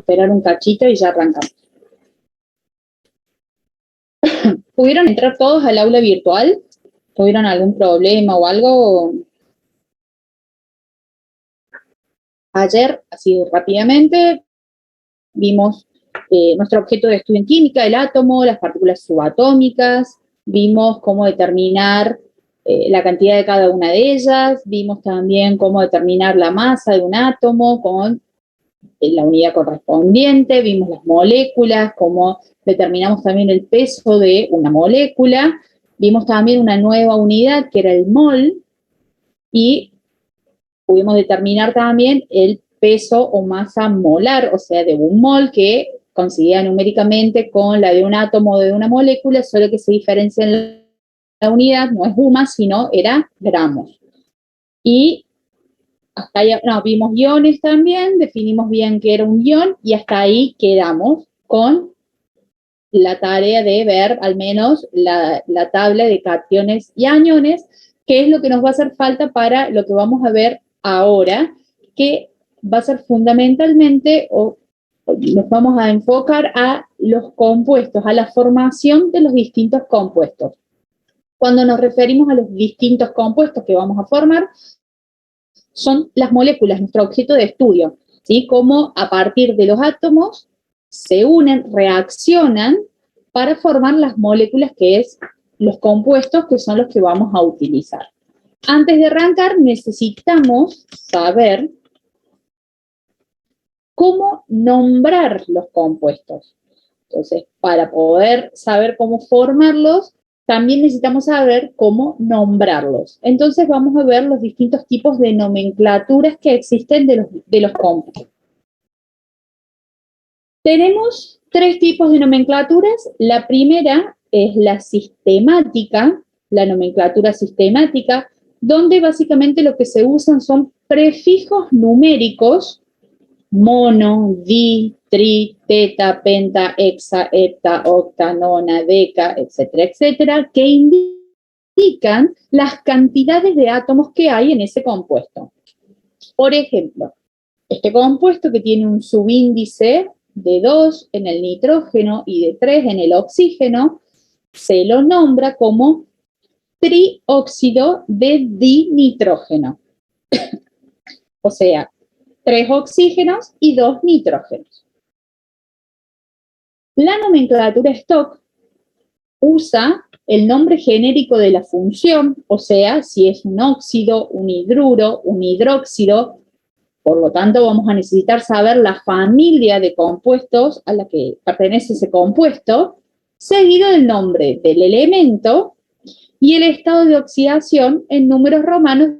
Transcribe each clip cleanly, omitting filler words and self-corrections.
esperar un cachito y ya arrancamos. ¿Pudieron entrar todos al aula virtual? ¿Tuvieron algún problema o algo? Ayer, así rápidamente, vimos nuestro objeto de estudio en química, el átomo, las partículas subatómicas, vimos cómo determinar la cantidad de cada una de ellas, vimos también cómo determinar la masa de un átomo con la unidad correspondiente, vimos las moléculas, cómo determinamos también el peso de una molécula, vimos también una nueva unidad que era el mol, y pudimos determinar también el peso o masa molar, o sea, de un mol, que coincidía numéricamente con la de un átomo o de una molécula, solo que se diferencia en la unidad, no es UMA, sino era gramos. Y hasta ahí, no, vimos iones también, definimos bien qué era un ion, y hasta ahí quedamos con la tarea de ver al menos la tabla de cationes y aniones, que es lo que nos va a hacer falta para lo que vamos a ver ahora, que va a ser fundamentalmente, o nos vamos a enfocar a los compuestos, a la formación de los distintos compuestos. Cuando nos referimos a los distintos compuestos que vamos a formar, son las moléculas, nuestro objeto de estudio, ¿sí? Cómo a partir de los átomos se unen, reaccionan para formar las moléculas, que es los compuestos, que son los que vamos a utilizar. Antes de arrancar, necesitamos saber cómo nombrar los compuestos. Entonces, para poder saber cómo formarlos, también necesitamos saber cómo nombrarlos. Entonces, vamos a ver los distintos tipos de nomenclaturas que existen de los compuestos. Tenemos 3 tipos de nomenclaturas. La primera es la sistemática, la nomenclatura sistemática, donde básicamente lo que se usan son prefijos numéricos, mono, di, tri, teta, penta, hexa, hepta, octa, nona, deca, etcétera, etcétera, que indican las cantidades de átomos que hay en ese compuesto. Por ejemplo, este compuesto, que tiene un subíndice de 2 en el nitrógeno y de 3 en el oxígeno, se lo nombra como trióxido de dinitrógeno. O sea, 3 oxígenos y 2 nitrógenos. La nomenclatura Stock usa el nombre genérico de la función, o sea, si es un óxido, un hidruro, un hidróxido. Por lo tanto, vamos a necesitar saber la familia de compuestos a la que pertenece ese compuesto, seguido del nombre del elemento y el estado de oxidación en números romanos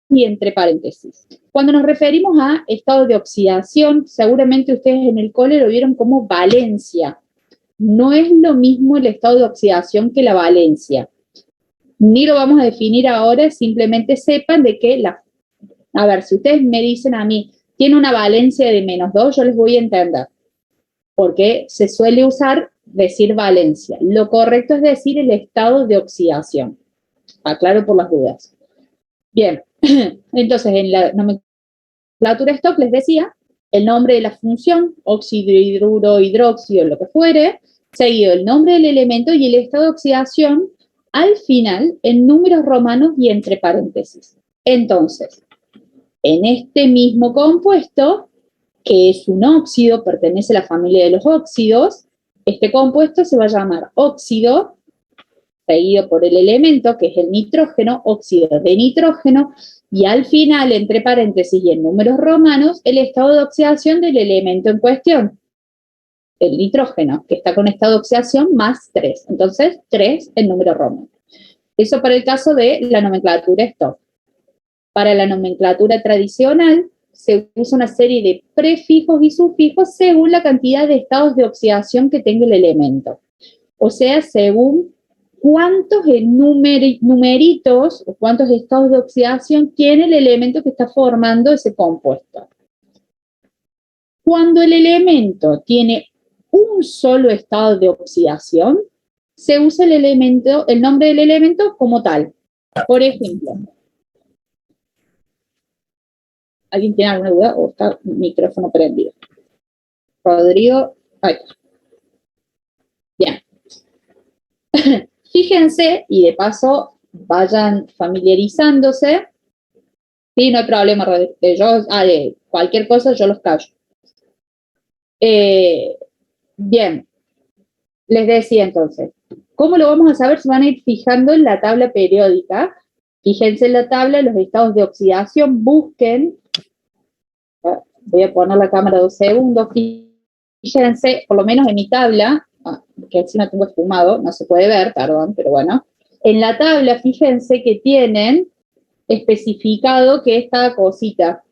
y entre paréntesis. Cuando nos referimos a estado de oxidación, seguramente ustedes en el cole lo vieron como valencia. No es lo mismo el estado de oxidación que la valencia. Ni lo vamos a definir ahora, simplemente sepan de que a ver, si ustedes me dicen a mí, tiene una valencia de -2, yo les voy a entender, porque se suele usar decir valencia. Lo correcto es decir el estado de oxidación. Aclaro por las dudas. Bien, entonces en la nomenclatura Stock les decía el nombre de la función, óxido, hidruro, hidróxido, lo que fuere, seguido el nombre del elemento y el estado de oxidación al final en números romanos y entre paréntesis. Entonces, en este mismo compuesto, que es un óxido, pertenece a la familia de los óxidos, este compuesto se va a llamar óxido, seguido por el elemento, que es el nitrógeno, óxido de nitrógeno, y al final, entre paréntesis y en números romanos, el estado de oxidación del elemento en cuestión, el nitrógeno, que está con estado de oxidación más 3. Entonces, 3 en número romano. Eso para el caso de la nomenclatura Stock. Para la nomenclatura tradicional, se usa una serie de prefijos y sufijos según la cantidad de estados de oxidación que tenga el elemento. O sea, según cuántos numeritos o cuántos estados de oxidación tiene el elemento que está formando ese compuesto. Cuando el elemento tiene un solo estado de oxidación, se usa el nombre del elemento como tal. Por ejemplo, ¿alguien tiene alguna duda o está el micrófono prendido? Rodrigo, ahí está. Bien. Fíjense, y de paso vayan familiarizándose. Sí, no hay problema, Rodrigo. De cualquier cosa yo los callo. Bien, les decía entonces, ¿cómo lo vamos a saber? Se van a ir fijando en la tabla periódica. Fíjense en la tabla, los estados de oxidación, busquen. Voy a poner la cámara 2 segundos. Fíjense, por lo menos en mi tabla, que encima tengo esfumado, no se puede ver, perdón, pero bueno. En la tabla, fíjense que tienen especificado que es cada cosita.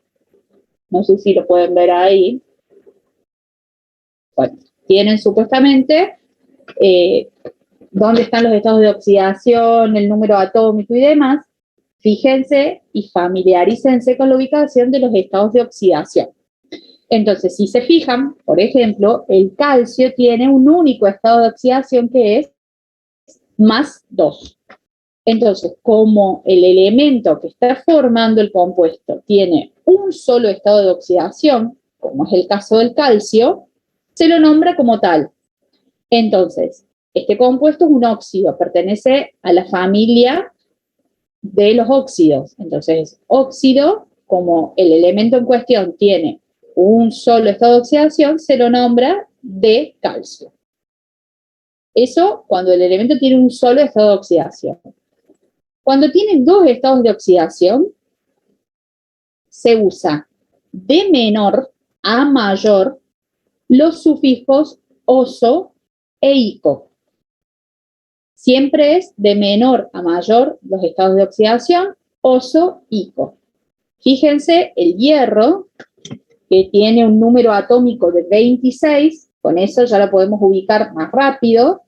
No sé si lo pueden ver ahí. Bueno, tienen supuestamente dónde están los estados de oxidación, el número atómico y demás. Fíjense y familiarícense con la ubicación de los estados de oxidación. Entonces, si se fijan, por ejemplo, el calcio tiene un único estado de oxidación que es +2. Entonces, como el elemento que está formando el compuesto tiene un solo estado de oxidación, como es el caso del calcio, se lo nombra como tal. Entonces, este compuesto es un óxido, pertenece a la familia de los óxidos. Entonces, óxido, como el elemento en cuestión tiene un solo estado de oxidación, se lo nombra de calcio. Eso cuando el elemento tiene un solo estado de oxidación. Cuando tiene dos estados de oxidación, se usa de menor a mayor los sufijos oso e ico. Siempre es de menor a mayor los estados de oxidación, oso, ico. Fíjense, el hierro, que tiene un número atómico de 26, con eso ya lo podemos ubicar más rápido.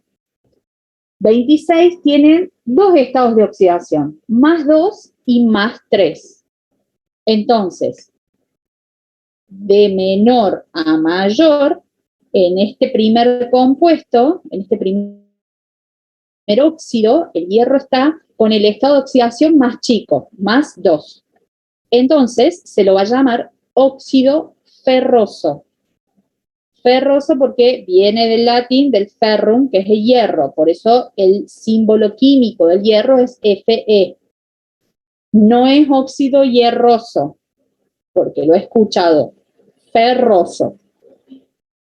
26 tienen dos estados de oxidación, +2 y +3. Entonces, de menor a mayor, en este primer compuesto, en este primer óxido, el hierro está con el estado de oxidación más chico, +2. Entonces, se lo va a llamar óxido ferroso. Ferroso porque viene del latín del ferrum, que es el hierro. Por eso el símbolo químico del hierro es Fe. No es óxido hierroso, porque lo he escuchado. Ferroso.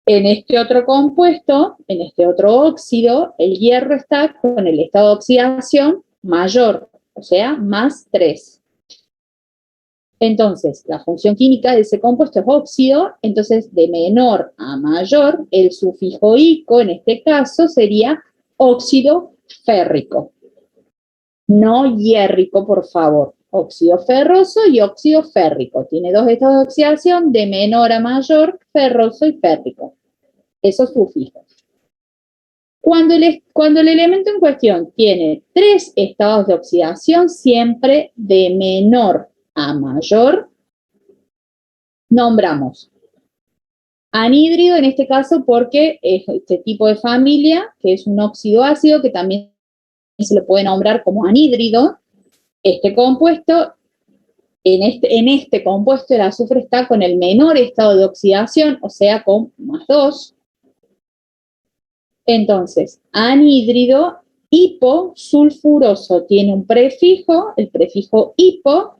En este otro compuesto, en este otro óxido, el hierro está con el estado de oxidación mayor, o sea, +3. Entonces, la función química de ese compuesto es óxido, entonces de menor a mayor, el sufijo ico en este caso sería óxido férrico. No hierrico, por favor. Óxido ferroso y óxido férrico. Tiene dos estados de oxidación, de menor a mayor, ferroso y férrico. Esos sufijos. Cuando el elemento en cuestión tiene 3 estados de oxidación, siempre de menor a mayor, nombramos anhídrido en este caso porque es este tipo de familia, que es un óxido ácido, que también se le puede nombrar como anhídrido. Este compuesto, en este compuesto el azufre está con el menor estado de oxidación, o sea, con +2. Entonces, anhídrido hiposulfuroso tiene un prefijo, el prefijo hipo,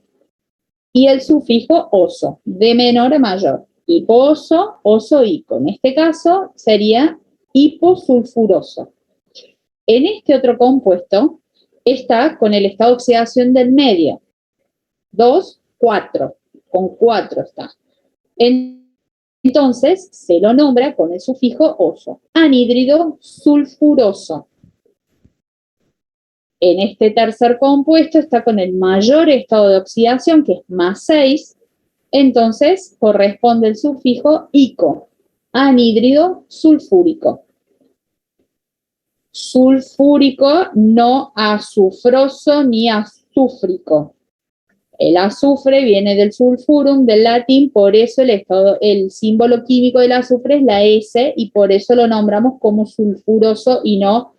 y el sufijo oso, de menor a mayor. Hiposo, oso, ico. En este caso sería hiposulfuroso. En este otro compuesto está con el estado de oxidación del medio. 2, 4. Con 4 está. Entonces se lo nombra con el sufijo oso. Anhídrido sulfuroso. En este tercer compuesto está con el mayor estado de oxidación, que es +6, entonces corresponde el sufijo ico, anhídrido sulfúrico. Sulfúrico, no azufroso ni azúfrico. El azufre viene del sulfurum, del latín, por eso el símbolo químico del azufre es la S, y por eso lo nombramos como sulfuroso y no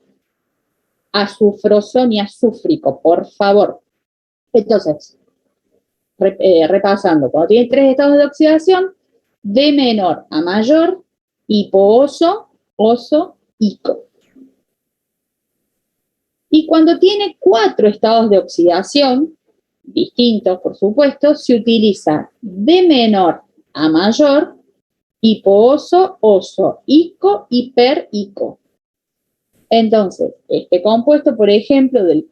azufroso ni azúfrico, por favor. Entonces, repasando, cuando tiene 3 estados de oxidación, de menor a mayor, hipooso, oso, ico. Y cuando tiene 4 estados de oxidación, distintos por supuesto, se utiliza de menor a mayor, hipooso, oso, ico, hiperico. Entonces, este compuesto, por ejemplo, del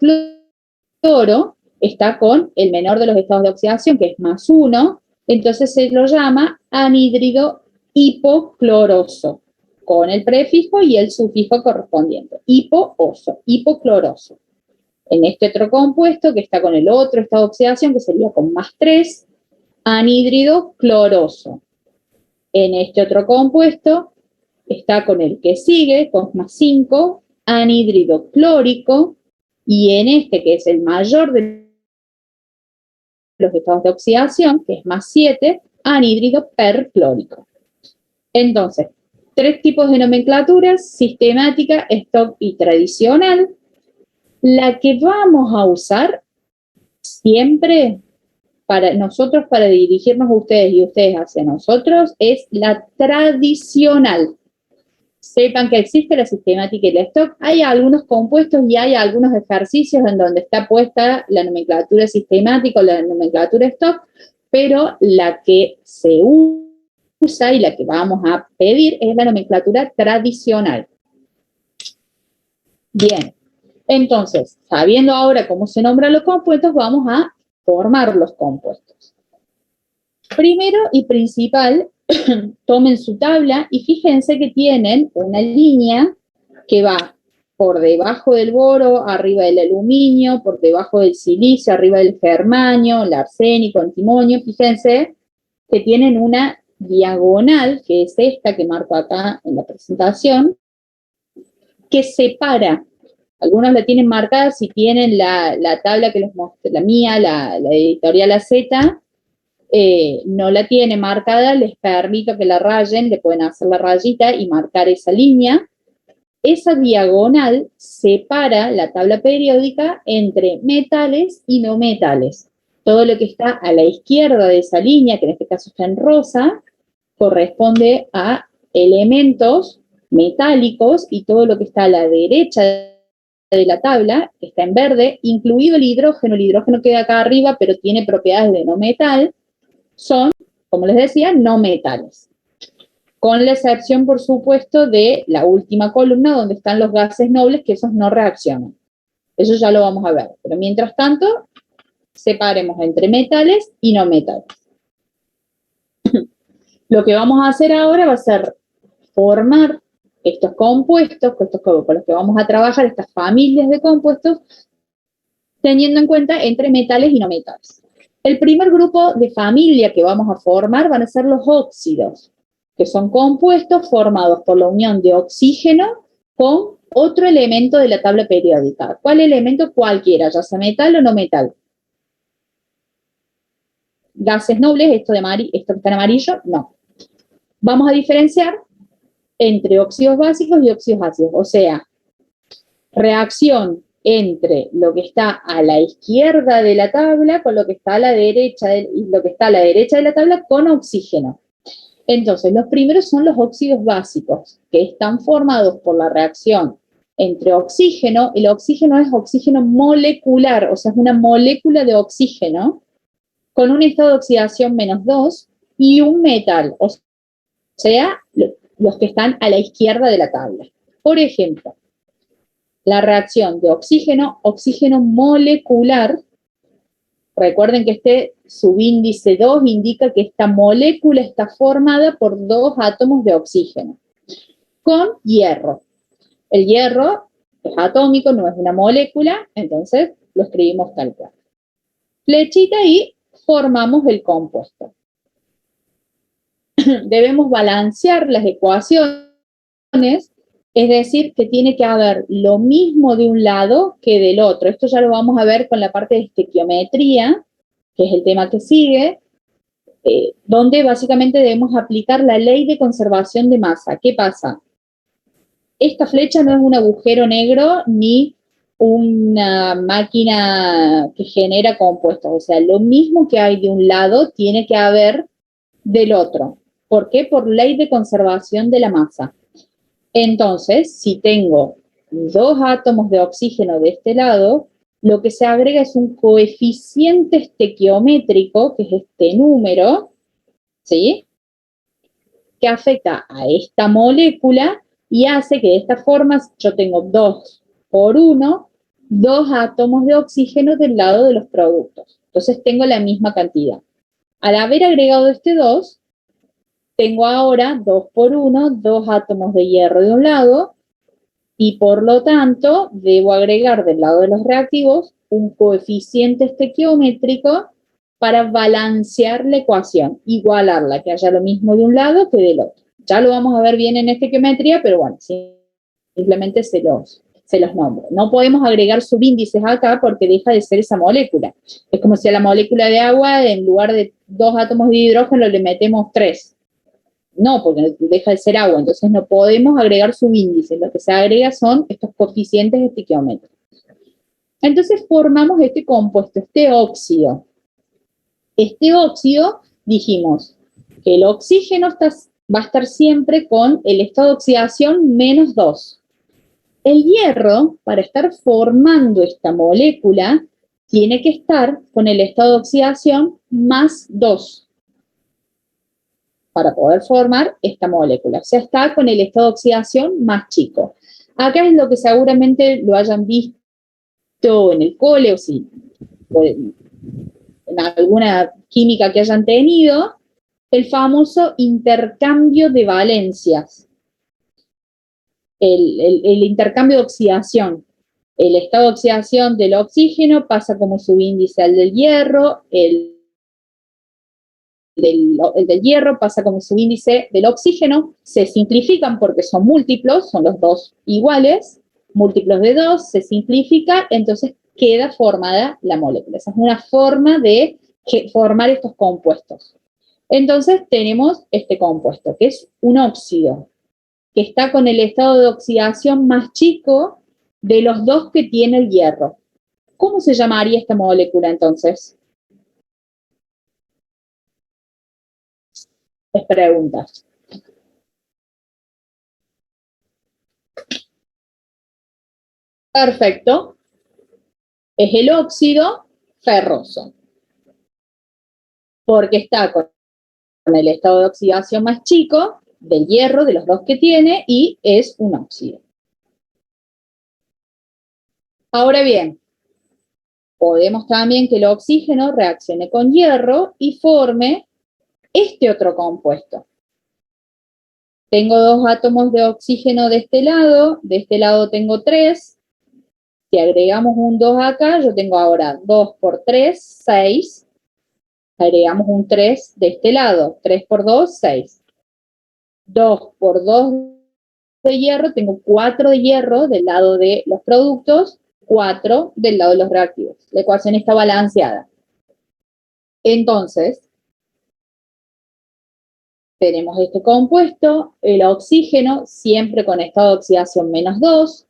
cloro, está con el menor de los estados de oxidación, que es +1, entonces se lo llama anhídrido hipocloroso, con el prefijo y el sufijo correspondiente. Hipooso, hipocloroso. En este otro compuesto, que está con el otro estado de oxidación, que sería con +3, anhídrido cloroso. En este otro compuesto, está con el que sigue, con +5, anhídrido clórico, y en este, que es el mayor de los estados de oxidación, que es +7, anhídrido perclórico. Entonces, 3 tipos de nomenclaturas: sistemática, stock y tradicional. La que vamos a usar siempre para nosotros, para dirigirnos a ustedes y ustedes hacia nosotros, es la tradicional. Sepan que existe la sistemática y la stock. Hay algunos compuestos y hay algunos ejercicios en donde está puesta la nomenclatura sistemática o la nomenclatura stock, pero la que se usa y la que vamos a pedir es la nomenclatura tradicional. Bien, entonces, sabiendo ahora cómo se nombran los compuestos, vamos a formar los compuestos. Primero y principal, tomen su tabla y fíjense que tienen una línea que va por debajo del boro, arriba del aluminio, por debajo del silicio, arriba del germanio, el arsénico, antimonio. Fíjense que tienen una diagonal, que es esta que marco acá en la presentación, que separa. Algunos la tienen marcada, si tienen la tabla que les mostré, la mía, la editorial AZ, no la tiene marcada, les permito que la rayen, le pueden hacer la rayita y marcar esa línea. Esa diagonal separa la tabla periódica entre metales y no metales. Todo lo que está a la izquierda de esa línea, que en este caso está en rosa, corresponde a elementos metálicos, y todo lo que está a la derecha de la tabla, que está en verde, incluido el hidrógeno queda acá arriba, pero tiene propiedades de no metal, son, como les decía, no metales. Con la excepción, por supuesto, de la última columna, donde están los gases nobles, que esos no reaccionan. Eso ya lo vamos a ver. Pero mientras tanto, separemos entre metales y no metales. Lo que vamos a hacer ahora va a ser formar estos compuestos, con los que vamos a trabajar, estas familias de compuestos, teniendo en cuenta entre metales y no metales. El primer grupo de familia que vamos a formar van a ser los óxidos, que son compuestos formados por la unión de oxígeno con otro elemento de la tabla periódica. ¿Cuál elemento? Cualquiera, ya sea metal o no metal. Gases nobles, esto que está en amarillo, no. Vamos a diferenciar entre óxidos básicos y óxidos ácidos, o sea, reacción entre lo que está a la izquierda de la tabla con lo que está a la derecha de la tabla con oxígeno. Entonces, los primeros son los óxidos básicos, que están formados por la reacción entre oxígeno. El oxígeno es oxígeno molecular, o sea, es una molécula de oxígeno con un estado de oxidación -2 y un metal, o sea, los que están a la izquierda de la tabla. Por ejemplo, la reacción de oxígeno molecular, recuerden que este subíndice 2 indica que esta molécula está formada por 2 átomos de oxígeno, con hierro. El hierro es atómico, no es una molécula, entonces lo escribimos tal cual. Flechita y formamos el compuesto. Debemos balancear las ecuaciones, es decir, que tiene que haber lo mismo de un lado que del otro. Esto ya lo vamos a ver con la parte de estequiometría, que es el tema que sigue, donde básicamente debemos aplicar la ley de conservación de masa. ¿Qué pasa? Esta flecha no es un agujero negro ni una máquina que genera compuestos. O sea, lo mismo que hay de un lado tiene que haber del otro. ¿Por qué? Por ley de conservación de la masa. Entonces, si tengo 2 átomos de oxígeno de este lado, lo que se agrega es un coeficiente estequiométrico, que es este número, ¿sí? Que afecta a esta molécula y hace que de esta forma yo tengo 2 por 1, 2 átomos de oxígeno del lado de los productos. Entonces tengo la misma cantidad. Al haber agregado este 2, tengo ahora 2 por 1, 2 átomos de hierro de un lado, y por lo tanto debo agregar del lado de los reactivos un coeficiente estequiométrico para balancear la ecuación, igualarla, que haya lo mismo de un lado que del otro. Ya lo vamos a ver bien en estequiometría, pero bueno, simplemente se los nombro. No podemos agregar subíndices acá porque deja de ser esa molécula. Es como si a la molécula de agua, en lugar de 2 átomos de hidrógeno, le metemos 3. No, porque deja de ser agua, entonces no podemos agregar subíndices, lo que se agrega son estos coeficientes estequiométricos. Entonces formamos este compuesto, este óxido. Este óxido, dijimos que el oxígeno va a estar siempre con el estado de oxidación -2. El hierro, para estar formando esta molécula, tiene que estar con el estado de oxidación +2. Para poder formar esta molécula. O sea, está con el estado de oxidación más chico. Acá es lo que seguramente lo hayan visto en el cole o si en alguna química que hayan tenido, el famoso intercambio de valencias. El intercambio de oxidación. El estado de oxidación del oxígeno pasa como subíndice al del hierro, el del hierro pasa como subíndice del oxígeno, se simplifican porque son múltiplos, son los dos iguales, múltiplos de 2, se simplifica, entonces queda formada la molécula. Esa es una forma de formar estos compuestos. Entonces tenemos este compuesto, que es un óxido, que está con el estado de oxidación más chico de los dos que tiene el hierro. ¿Cómo se llamaría esta molécula entonces? Es pregunta. Perfecto. Es el óxido ferroso, porque está con el estado de oxidación más chico del hierro, de los dos que tiene, y es un óxido. Ahora bien, podemos también que el oxígeno reaccione con hierro y forme este otro compuesto. Tengo 2 átomos de oxígeno de este lado tengo 3. Si agregamos un 2 acá, yo tengo ahora 2 por 3, 6. Agregamos un 3 de este lado, 3 por 2, 6. 2 por 2 de hierro, tengo 4 de hierro del lado de los productos, 4 del lado de los reactivos. La ecuación está balanceada. Entonces, tenemos este compuesto, el oxígeno siempre con estado de oxidación -2,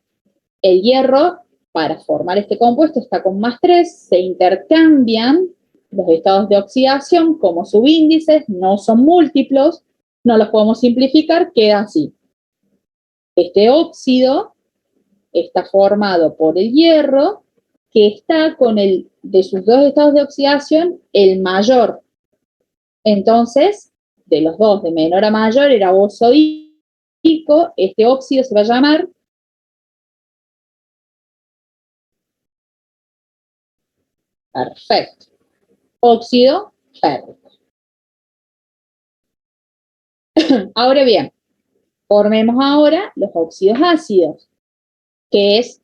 el hierro para formar este compuesto está con +3, se intercambian los estados de oxidación como subíndices, no son múltiplos, no los podemos simplificar, queda así. Este óxido está formado por el hierro, que está con el de sus 2 estados de oxidación, el mayor. Entonces, de los dos, de menor a mayor, era ozoico, este óxido se va a llamar perfecto, óxido férrico. Ahora bien, formemos ahora los óxidos ácidos, que es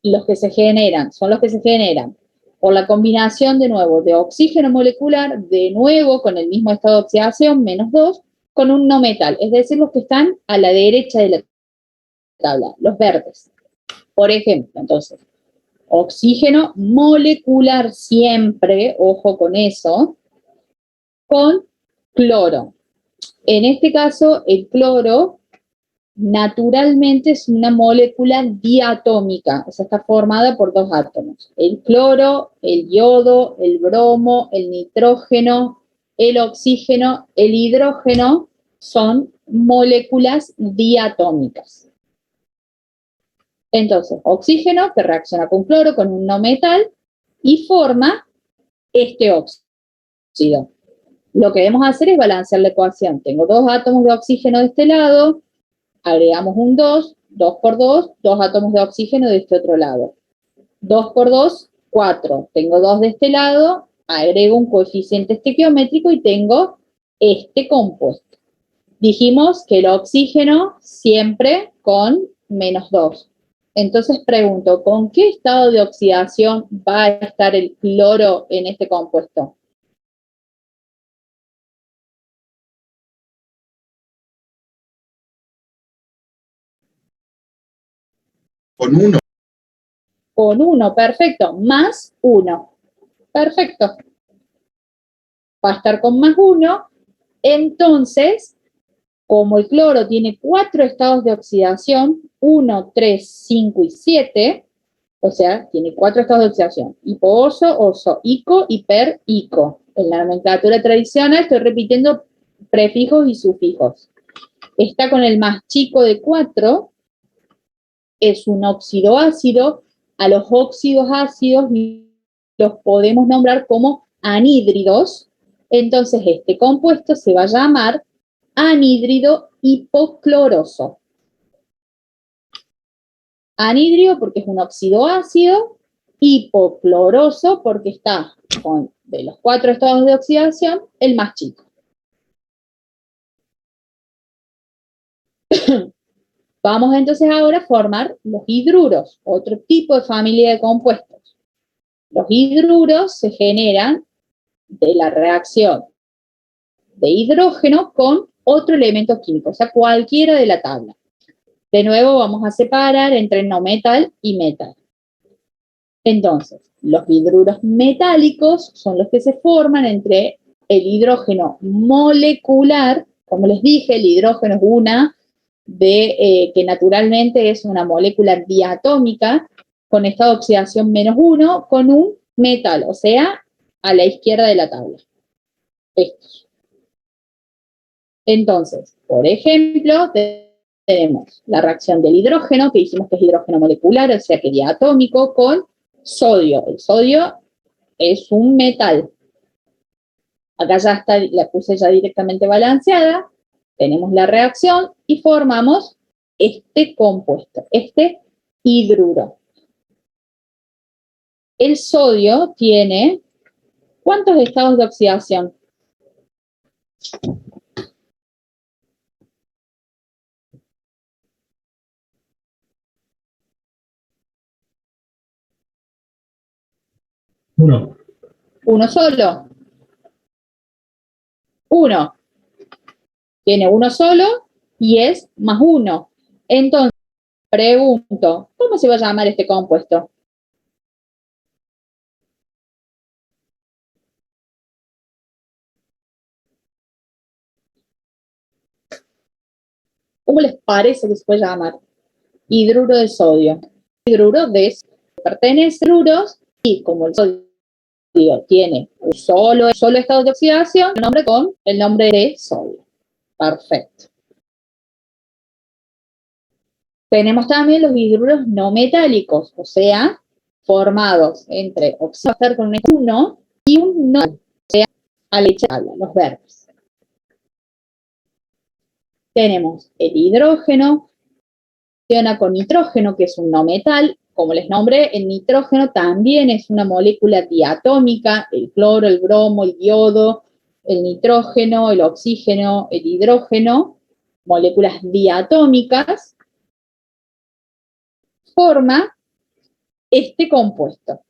los que se generan, son los que se generan por la combinación de nuevo de oxígeno molecular, de nuevo con el mismo estado de oxidación, -2, con un no metal, es decir, los que están a la derecha de la tabla, los verdes. Por ejemplo, entonces, oxígeno molecular siempre, ojo con eso, con cloro. En este caso, el cloro naturalmente es una molécula diatómica, o sea, está formada por 2 átomos. El cloro, el yodo, el bromo, el nitrógeno, el oxígeno, el hidrógeno son moléculas diatómicas. Entonces, oxígeno que reacciona con cloro, con un no metal, y forma este óxido. Lo que debemos hacer es balancear la ecuación. Tengo 2 átomos de oxígeno de este lado, agregamos un 2, 2 por 2, 2 átomos de oxígeno de este otro lado. 2 por 2, 4. Tengo 2 de este lado, agrego un coeficiente estequiométrico y tengo este compuesto. Dijimos que el oxígeno siempre con -2. Entonces pregunto, ¿con qué estado de oxidación va a estar el cloro en este compuesto? Con 1. Con 1, perfecto, más 1. Perfecto. Va a estar con +1. Entonces, como el cloro tiene 4 estados de oxidación, 1, 3, 5 y 7, o sea, tiene 4 estados de oxidación: hipo-oso, oso, ico y per-ico. En la nomenclatura tradicional estoy repitiendo prefijos y sufijos. Está con el más chico de 4, es un óxido ácido. A los óxidos ácidos los podemos nombrar como anhídridos. Entonces este compuesto se va a llamar anhídrido hipocloroso. Anhídrido porque es un óxido ácido, hipocloroso porque está con, de los 4 estados de oxidación, el más chico. Vamos entonces ahora a formar los hidruros, otro tipo de familia de compuestos. Los hidruros se generan de la reacción de hidrógeno con otro elemento químico, o sea, cualquiera de la tabla. De nuevo vamos a separar entre no metal y metal. Entonces, los hidruros metálicos son los que se forman entre el hidrógeno molecular. Como les dije, el hidrógeno es una que naturalmente es una molécula diatómica con estado de oxidación -1 con un metal, o sea, a la izquierda de la tabla. Estos. Entonces, por ejemplo, tenemos la reacción del hidrógeno, que dijimos que es hidrógeno molecular, o sea que diatómico, con sodio. El sodio es un metal. Acá ya está, la puse ya directamente balanceada. Tenemos la reacción y formamos este compuesto, este hidruro. El sodio tiene, ¿cuántos estados de oxidación? Uno. Uno solo. Uno. Tiene uno solo y es +1. Entonces, pregunto, ¿cómo se va a llamar este compuesto? ¿Cómo les parece que se puede llamar? Hidruro de sodio. Hidruro de sodio. Pertenece a hidruros y como el sodio tiene un solo estado de oxidación, el nombre con el nombre de sodio. Perfecto. Tenemos también los hidruros no metálicos, o sea, formados entre oxígeno con un 1 y un no, o sea, a la tabla, los verdes. Tenemos el hidrógeno, reacciona con nitrógeno, que es un no metal. Como les nombré, el nitrógeno también es una molécula diatómica, el cloro, el bromo, el yodo, el nitrógeno, el oxígeno, el hidrógeno, moléculas diatómicas, forma este compuesto.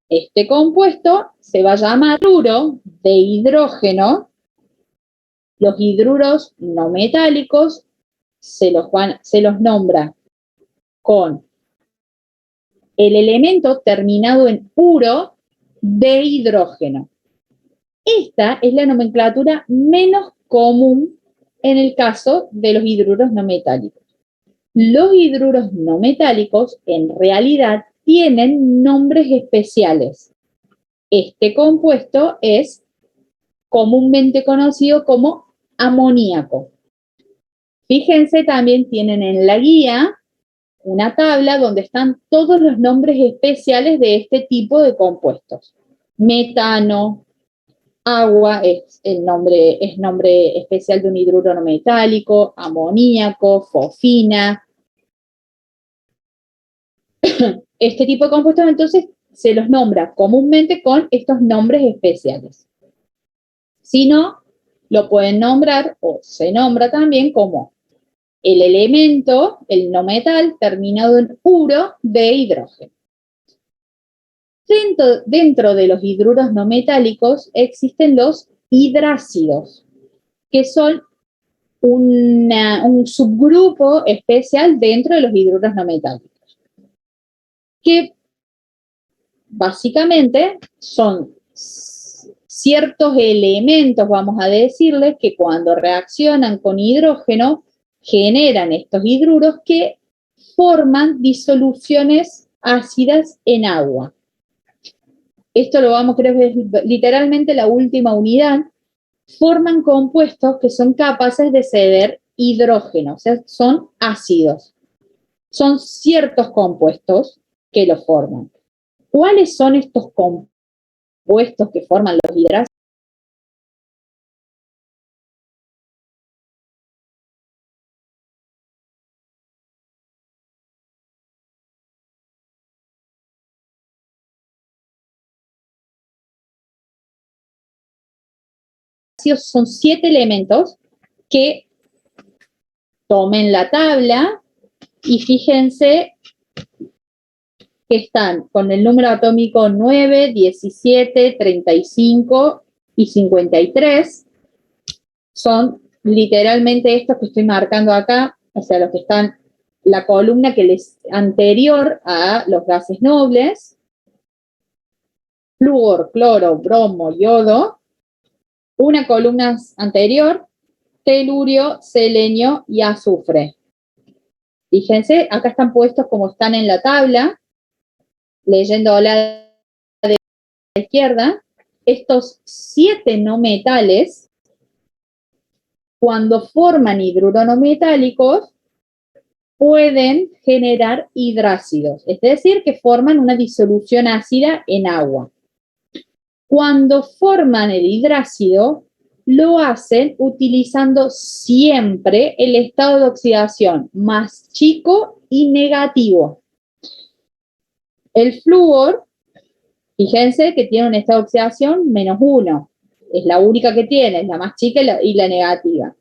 Este compuesto se va a llamar hidruro de hidrógeno. Los hidruros no metálicos se los nombra con el elemento terminado en uro de hidrógeno. Esta es la nomenclatura menos común en el caso de los hidruros no metálicos. Los hidruros no metálicos en realidad tienen nombres especiales. Este compuesto es comúnmente conocido como amoníaco. Fíjense, también tienen en la guía una tabla donde están todos los nombres especiales de este tipo de compuestos. Metano, agua es nombre especial de un hidruro no metálico, amoníaco, fosfina. Este tipo de compuestos entonces se los nombra comúnmente con estos nombres especiales. Si no, lo pueden nombrar o se nombra también como el elemento, el no metal, terminado en uro de hidrógeno. Dentro de los hidruros no metálicos existen los hidrácidos, que son un subgrupo especial dentro de los hidruros no metálicos, que básicamente son ciertos elementos, vamos a decirles, que cuando reaccionan con hidrógeno generan estos hidruros que forman disoluciones ácidas en agua. Esto lo vamos a ver literalmente la última unidad. Forman compuestos que son capaces de ceder hidrógeno, o sea, son ácidos. Son ciertos compuestos que lo forman. ¿Cuáles son estos compuestos que forman los hidrácidos? Son 7 elementos que tomen la tabla y fíjense que están con el número atómico 9, 17, 35 y 53. Son literalmente estos que estoy marcando acá, o sea, los que están, la columna que les anterior a los gases nobles, flúor, cloro, bromo, yodo. Una columna anterior, telurio, selenio y azufre. Fíjense, acá están puestos como están en la tabla, leyendo la de la izquierda. Estos 7 no metales, cuando forman hidruros no metálicos, pueden generar hidrácidos, es decir, que forman una disolución ácida en agua. Cuando forman el hidrácido, lo hacen utilizando siempre el estado de oxidación más chico y negativo. El flúor, fíjense que tiene un estado de oxidación -1. Es la única que tiene, es la más chica y la negativa.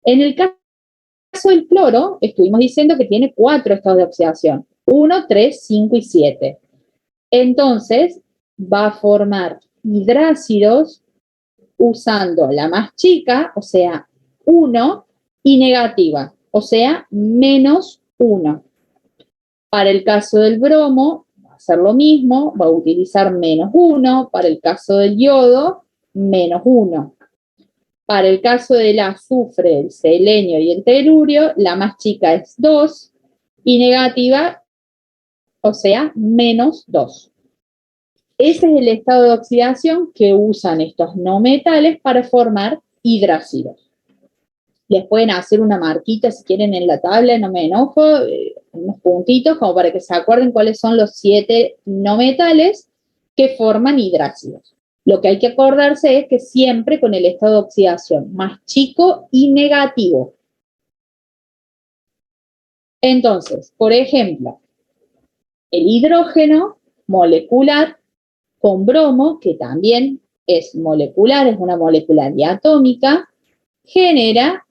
En el caso del cloro, estuvimos diciendo que tiene 4 estados de oxidación. 1, 3, 5 y 7. Entonces, va a formar hidrácidos usando la más chica, o sea, 1, y negativa, o sea, -1. Para el caso del bromo, va a hacer lo mismo, va a utilizar -1. Para el caso del yodo, -1. Para el caso del azufre, el selenio y el telurio, la más chica es 2 y negativa, o sea, -2. Ese es el estado de oxidación que usan estos no metales para formar hidrácidos. Les pueden hacer una marquita si quieren en la tabla, no me enojo, unos puntitos como para que se acuerden cuáles son los 7 no metales que forman hidrácidos. Lo que hay que acordarse es que siempre con el estado de oxidación más chico y negativo. Entonces, por ejemplo, el hidrógeno molecular con bromo, que también es molecular, es una molécula diatómica, genera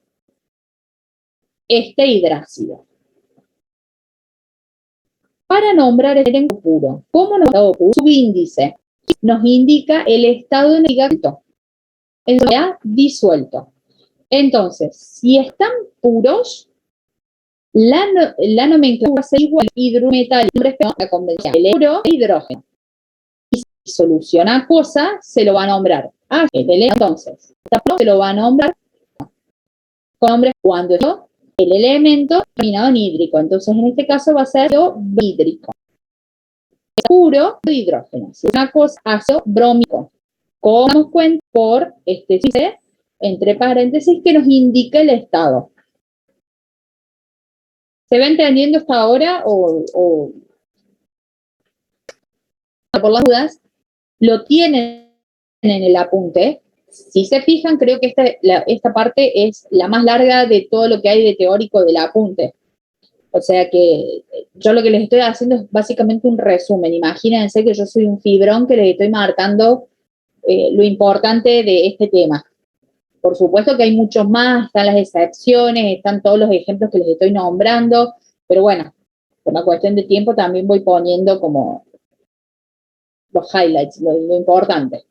este hidrácido. Para nombrar el estado puro, ¿cómo nos da puro? Subíndice nos indica el estado negativo, sea disuelto. Entonces, si están puros, la nomenclatura va a ser igual hidrometal, la convención, el puro hidrógeno. Y si soluciona acuosa, se lo va a nombrar entonces, se lo va a nombrar con nombre cuando el elemento terminado en hídrico. Entonces, en este caso va a ser hídrico. Puro hidrógeno. Si es una cosa, ácido brómico. Como nos damos cuenta por este entre paréntesis que nos indica el estado. ¿Se va entendiendo hasta ahora o por las dudas? Lo tienen en el apunte. Si se fijan, creo que esta parte es la más larga de todo lo que hay de teórico del apunte. O sea que yo lo que les estoy haciendo es básicamente un resumen. Imagínense que yo soy un fibrón que les estoy marcando lo importante de este tema. Por supuesto que hay muchos más, están las excepciones, están todos los ejemplos que les estoy nombrando, pero bueno, por una cuestión de tiempo también voy poniendo como los highlights, lo importante.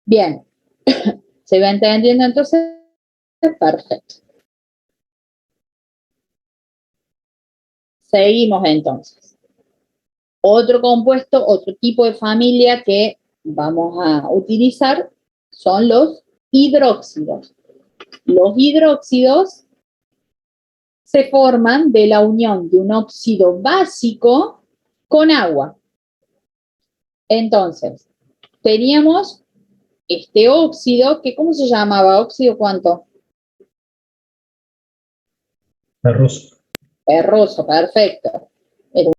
Bien, ¿se va entendiendo entonces? Perfecto. Seguimos entonces. Otro compuesto, otro tipo de familia que vamos a utilizar son los hidróxidos. Los hidróxidos se forman de la unión de un óxido básico con agua. Entonces, teníamos este óxido, que ¿cómo se llamaba? ¿Óxido cuánto? Ferroso. Ferroso, perfecto.